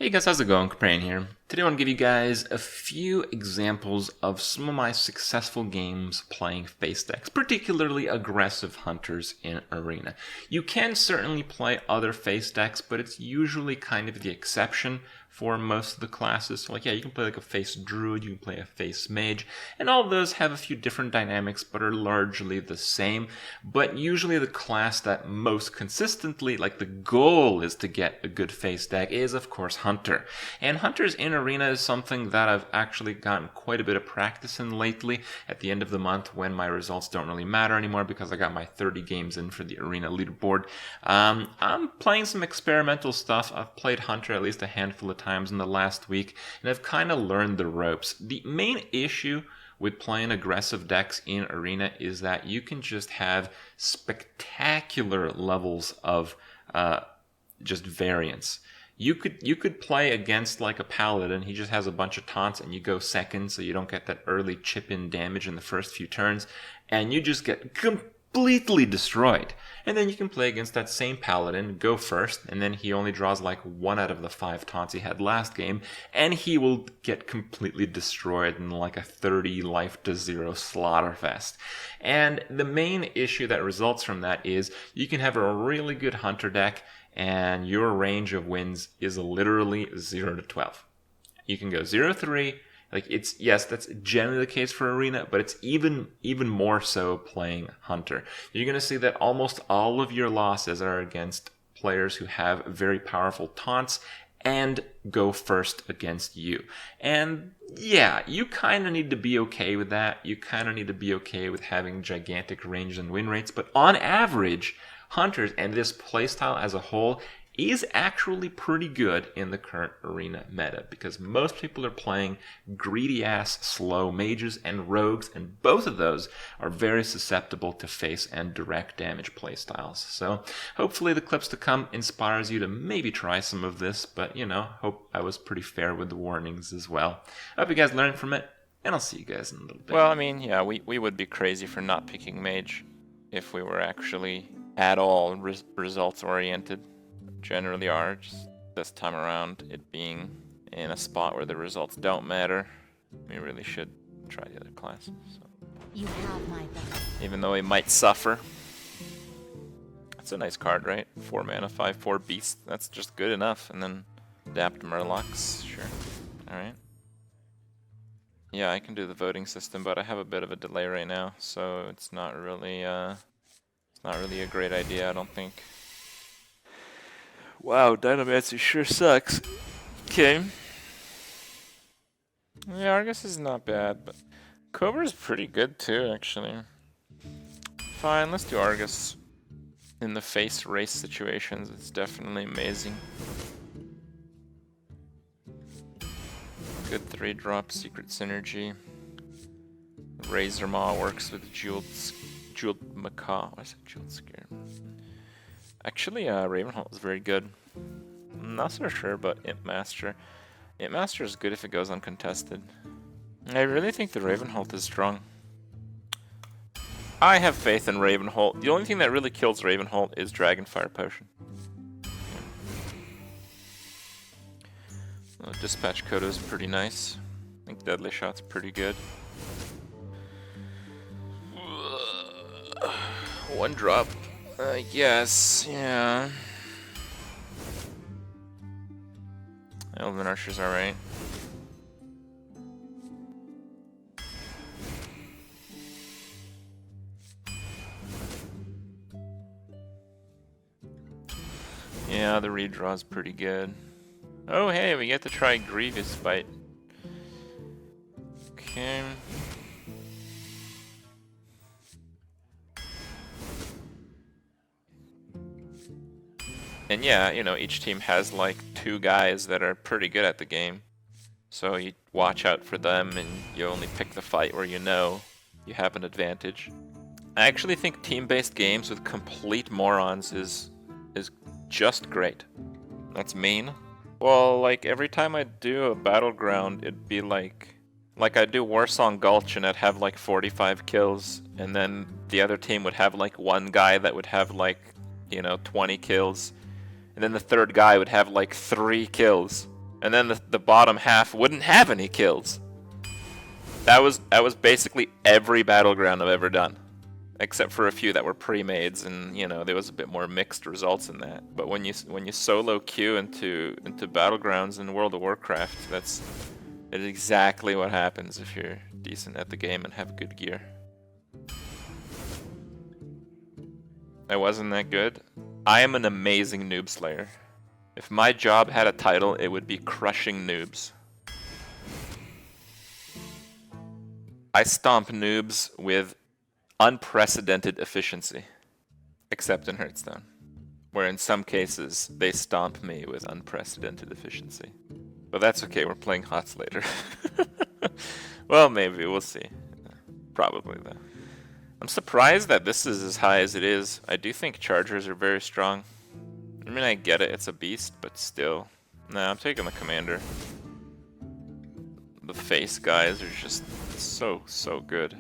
Hey guys, how's it going? Kripparrian here. Today I want to give you guys a few examples of some of my successful games playing face decks, particularly aggressive hunters in Arena. You can certainly play other face decks, but it's usually kind of the exception for most of the classes. So you can play like a face druid, you can play a face mage, and all of those have a few different dynamics, but are largely the same. But usually the class that most consistently, the goal is to get a good face deck is, of course, Hunter. And Hunters in Arena is something that I've actually gotten quite a bit of practice in lately at the end of the month when my results don't really matter anymore because I got my 30 games in for the Arena leaderboard. I'm playing some experimental stuff. I've played Hunter at least a handful of times in the last week, and I've kind of learned the ropes. The main issue with playing aggressive decks in Arena is that you can just have spectacular levels of just variance. You could play against like a paladin. He just has a bunch of taunts and you go second, so you don't get that early chip in damage in the first few turns, and you just get completely destroyed. And then you can play against that same paladin, go first, and then he only draws like 1 out of the 5 taunts he had last game, and he will get completely destroyed in like a 30 life to 0 slaughter fest. And the main issue that results from that is you can have a really good hunter deck and your range of wins is literally 0 to 12. You can go 0 to 3. Yes, that's generally the case for Arena, but it's even more so playing Hunter. You're going to see that almost all of your losses are against players who have very powerful taunts and go first against you. And yeah, you kind of need to be okay with that. You kind of need to be okay with having gigantic ranges and win rates, but on average, Hunters and this playstyle as a whole is actually pretty good in the current Arena meta because most people are playing greedy-ass slow mages and rogues, and both of those are very susceptible to face and direct damage playstyles. So hopefully the clips to come inspires you to maybe try some of this, but hope I was pretty fair with the warnings as well. I hope you guys learned from it, and I'll see you guys in a little bit. Well, I mean, yeah, we would be crazy for not picking mage if we were actually at all results oriented. Generally are, just this time around, it being in a spot where the results don't matter, we really should try the other classes. So. You have my back. Even though we might suffer. That's a nice card, right? 4 mana, 5/4 beast. That's just good enough. And then adapt Murlocs, sure. Alright. Yeah, I can do the voting system, but I have a bit of a delay right now, so it's not really a great idea, I don't think. Wow, Dynamancy sure sucks. Okay. Yeah, Argus is not bad, but Cobra's pretty good too, actually. Fine, let's do Argus. In the face race situations, it's definitely amazing. Good 3-drop, Secret Synergy. Razor Maw works with Jeweled Macaw. Why is it Jeweled Scare? Actually, Ravenholt is very good. I'm not so sure about Imp Master. Imp Master is good if it goes uncontested. I really think the Ravenholt is strong. I have faith in Ravenholt. The only thing that really kills Ravenholt is Dragonfire Potion. Dispatch Coda is pretty nice. I think Deadly Shot's pretty good. 1 drop. I guess, yeah. Elven Archer's alright. Yeah, the redraw's pretty good. Oh hey, we get to try Grievous Bite. Okay. And yeah, each team has like 2 guys that are pretty good at the game. So you watch out for them and you only pick the fight where you know you have an advantage. I actually think team-based games with complete morons is just great. That's mean. Well, every time I do a battleground, it'd be like I'd do Warsong Gulch and I'd have 45 kills, and then the other team would have 1 guy that would have 20 kills. And then the third guy would have 3 kills. And then the bottom half wouldn't have any kills. That was basically every battleground I've ever done. Except for a few that were pre-mades, and you know there was a bit more mixed results in that. But when you solo queue into battlegrounds in World of Warcraft, that's exactly what happens if you're decent at the game and have good gear. I wasn't that good. I am an amazing noob slayer. If my job had a title, it would be crushing noobs. I stomp noobs with unprecedented efficiency, except in Hearthstone, where in some cases they stomp me with unprecedented efficiency. But that's okay, we're playing HOTS later. Well, maybe, we'll see. Probably, though. I'm surprised that this is as high as it is. I do think chargers are very strong. I mean, I get it, it's a beast, but still. Nah, I'm taking the commander. The face guys are just so good.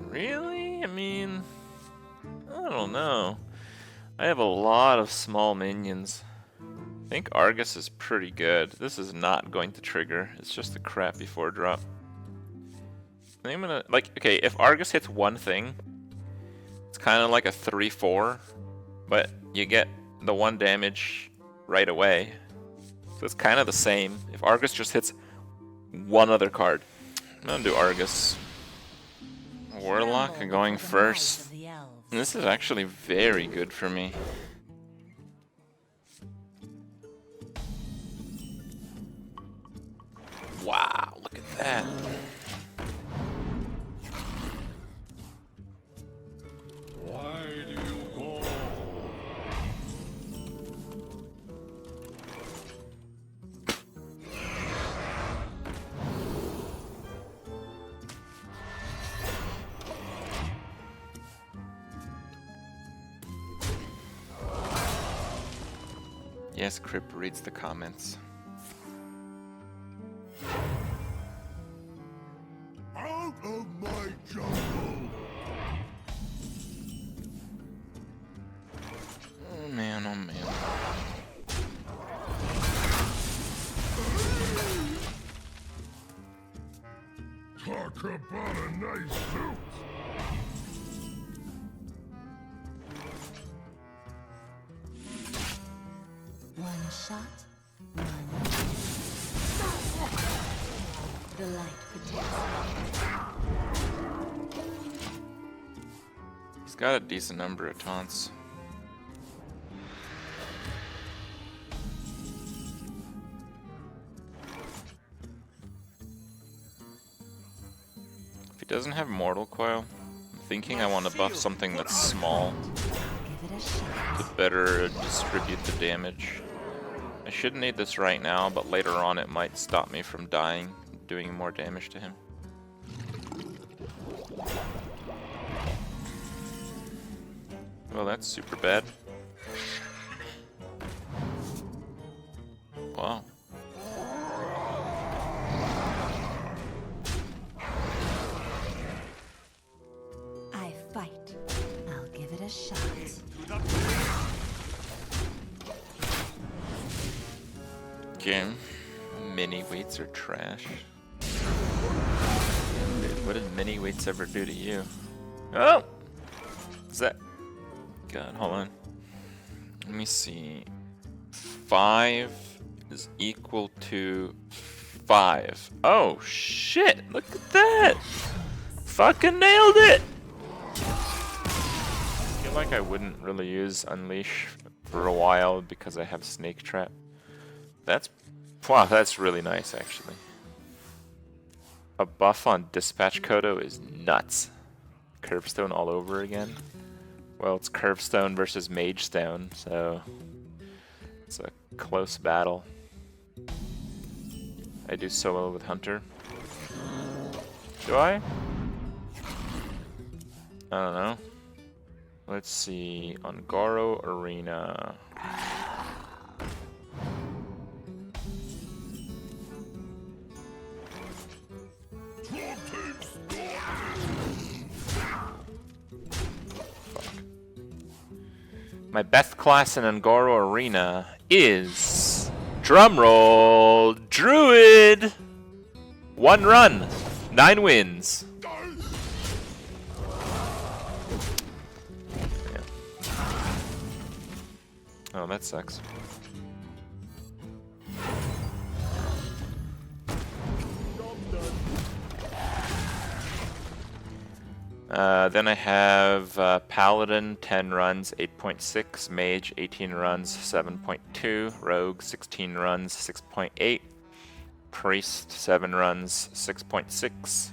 Really? I mean, I don't know. I have a lot of small minions. I think Argus is pretty good. This is not going to trigger. It's just a crappy 4-drop. I think I'm gonna, like, okay, if Argus hits one thing, it's kind of like a 3-4, but you get the 1 damage right away. So it's kind of the same. If Argus just hits one other card. I'm gonna do Argus. Warlock going first. This is actually very good for me. Wow, look at that. Why do you go? Yes, Krip reads the comments. Out of my jungle! Oh man, oh man. Talk about a nice suit! One shot, one. The light protects. He's got a decent number of taunts. If he doesn't have Mortal Coil, I'm thinking I want to buff something that's small Give it a shot. to better distribute the damage. I shouldn't need this right now, but later on it might stop me from dying, doing more damage to him. Well, that's super bad. Wow. I fight. I'll give it a shot. Game. Mini weights are trash. Dude, what did mini weights ever do to you? Oh! Is that... God, hold on. Let me see. 5 is equal to 5. Oh, shit! Look at that! Fucking nailed it! I feel like I wouldn't really use Unleash for a while because I have Snake Trap. Wow, that's really nice, actually. A buff on Dispatch Kodo is nuts. Curbstone all over again. Well, it's Curbstone versus Magestone, so it's a close battle. I do solo with Hunter. Do I? I don't know. Let's see. Un'Goro Arena. My best class in Un'Goro Arena is... drumroll, Druid! 1 run, 9 wins. Yeah. Oh, that sucks. Then I have Paladin, 10 runs, 8.6, Mage, 18 runs, 7.2, Rogue, 16 runs, 6.8, Priest, 7 runs, 6.6,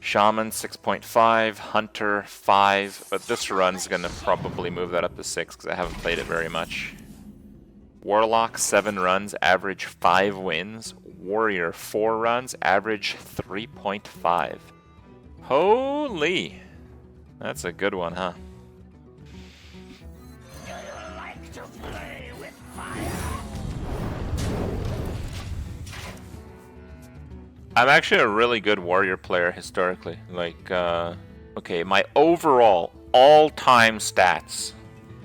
Shaman, 6.5, Hunter, 5, but this run's gonna probably move that up to 6 because I haven't played it very much. Warlock, 7 runs, average 5 wins. Warrior, 4 runs, average 3.5. Holy! That's a good one, huh? I'm actually a really good warrior player historically. Like, okay, my overall all-time stats.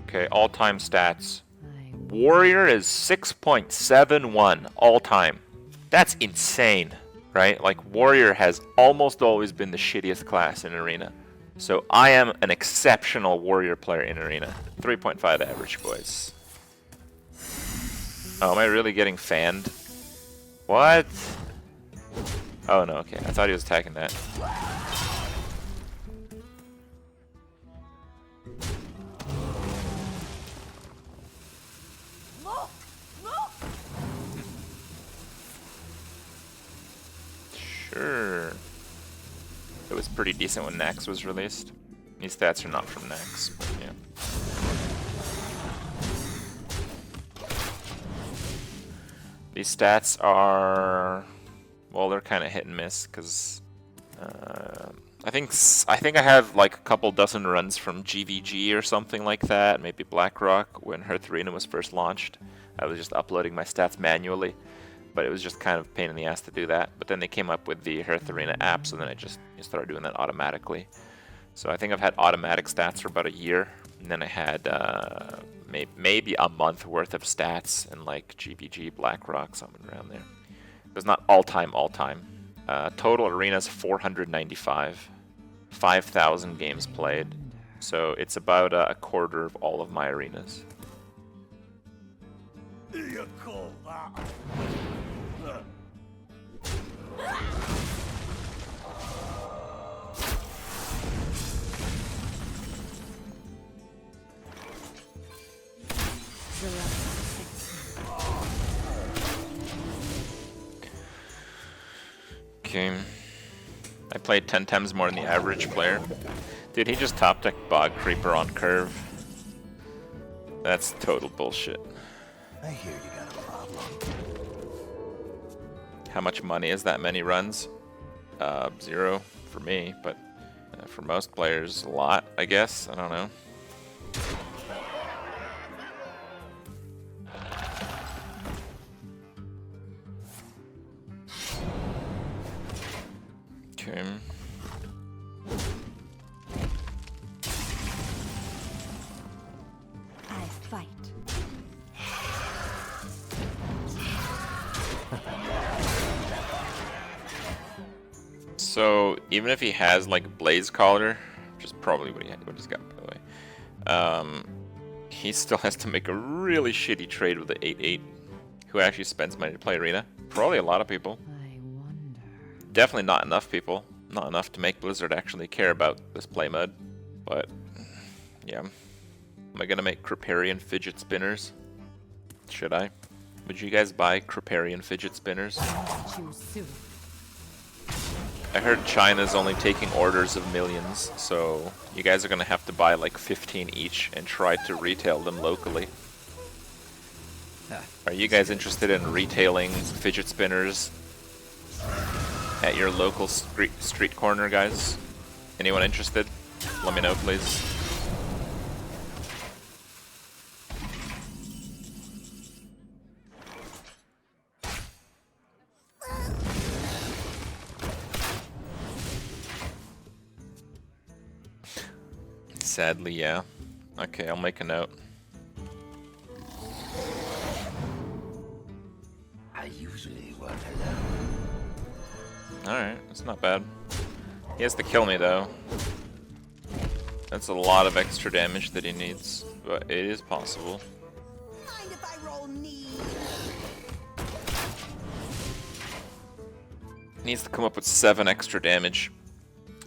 Okay, all-time stats. Warrior is 6.71 all-time. That's insane, right? Like, warrior has almost always been the shittiest class in Arena. So I am an exceptional warrior player in Arena. 3.5 average, boys. Oh, am I really getting fanned? What? Oh no, okay. I thought he was attacking that. Sure. It was pretty decent when Nax was released. These stats are not from Nax, but yeah. These stats are, well, they're kind of hit and miss because I think I have like a couple dozen runs from GVG or something like that, maybe BlackRock when Hearth Arena was first launched. I was just uploading my stats manually, but it was just kind of a pain in the ass to do that. But then they came up with the Hearth Arena app, so then I just started doing that automatically. So I think I've had automatic stats for about a year, and then I had maybe a month worth of stats in like GVG, BlackRock, something around there. It was not all-time. Total arenas 495, 5,000 games played. So it's about a quarter of all of my arenas. Okay. I played 10 times more than the average player. Dude, he just top decked Bog Creeper on curve. That's total bullshit. I hear you got a problem. How much money is that many runs? 0 for me, but for most players, a lot, I guess. I don't know. Okay. I fight. So even if he has like Blaze Collar, which is probably what he's got by the way, he still has to make a really shitty trade with the 8/8. Who actually spends money to play Arena? Probably a lot of people. I wonder. Definitely not enough people. Not enough to make Blizzard actually care about this play mode. But yeah, am I gonna make Kripparrian fidget spinners? Should I? Would you guys buy Kripparrian fidget spinners? Choose soon. I heard China's only taking orders of millions, so you guys are gonna have to buy like 15 each and try to retail them locally. Are you guys interested in retailing fidget spinners at your local street corner, guys? Anyone interested? Let me know, please. Sadly, yeah. Okay, I'll make a note. Alright, that's not bad. He has to kill me though. That's a lot of extra damage that he needs, but it is possible. Mind if I roll knee? Needs to come up with 7 extra damage.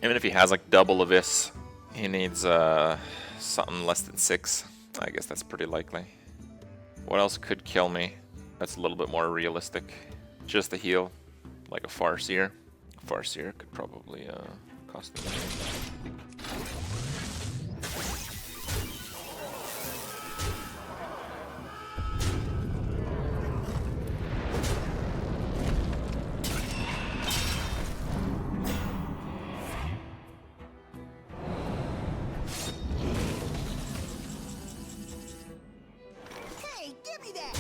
Even if he has like double of this, he needs something less than 6. I guess that's pretty likely. What else could kill me? That's a little bit more realistic. Just a heal, like a Farseer. Farseer could probably cost me. Hey, give me that!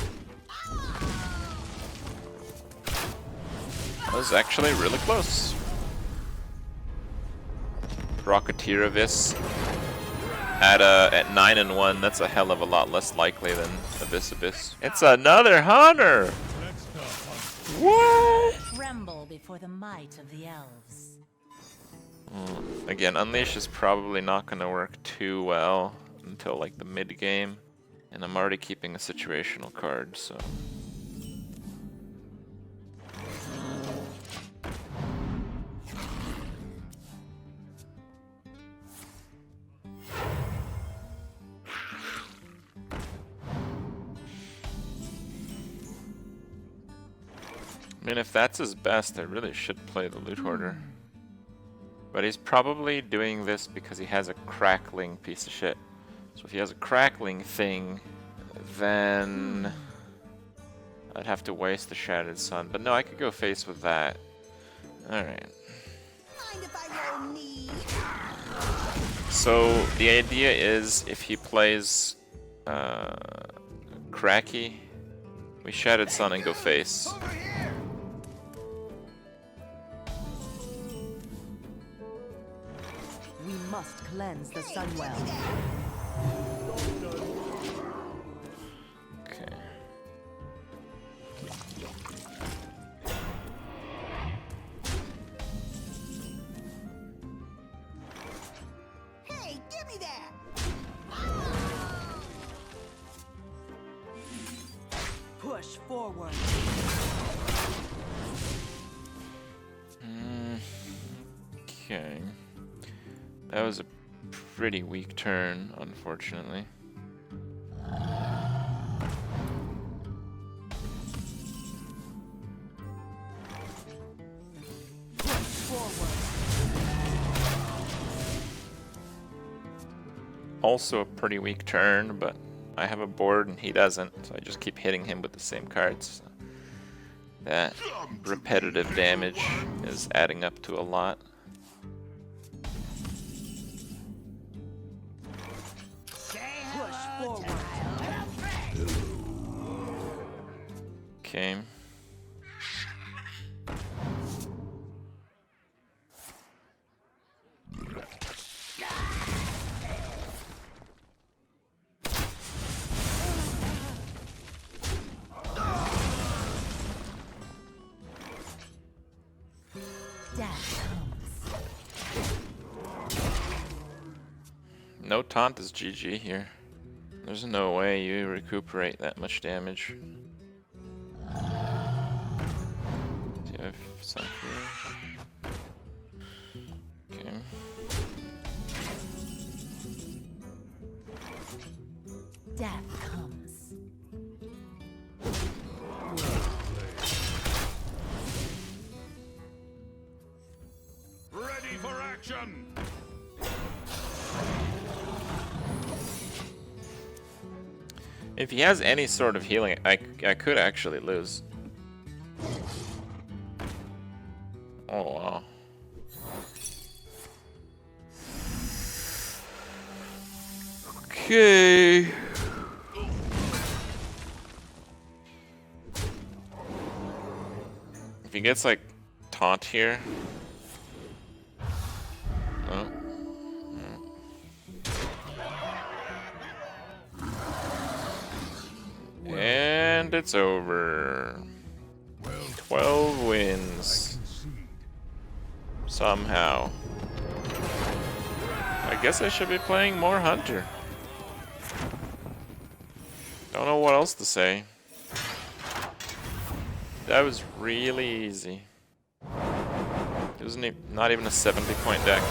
That was actually really close. Rocketeer Abyss at 9 and 1. That's a hell of a lot less likely than Abyss. It's another hunter. What? Tremble before the might of the elves. Again, Unleash is probably not going to work too well until like the mid game, and I'm already keeping a situational card, so. I mean, if that's his best, I really should play the Loot Hoarder. But he's probably doing this because he has a crackling piece of shit. So if he has a crackling thing, then I'd have to waste the Shattered Sun. But no, I could go face with that. Alright. Mind if I roll knee? So the idea is if he plays Cracky, we Shattered Sun and go face. We must cleanse the Sunwell. Okay. Hey, give me that! Push forward. Okay. That was a pretty weak turn, unfortunately. Also a pretty weak turn, but I have a board and he doesn't, so I just keep hitting him with the same cards. So that repetitive damage is adding up to a lot. Okay. Death comes. No taunt is GG here. There's no way you recuperate that much damage. Do you have some here? Okay. Death comes. Ready for action! If he has any sort of healing, I could actually lose. Oh wow. Okay. If he gets like taunt here. Oh. And it's over. 12 wins. somehow. I guess I should be playing more Hunter. Don't know what else to say. That was really easy. It wasn't not even a 70-point deck.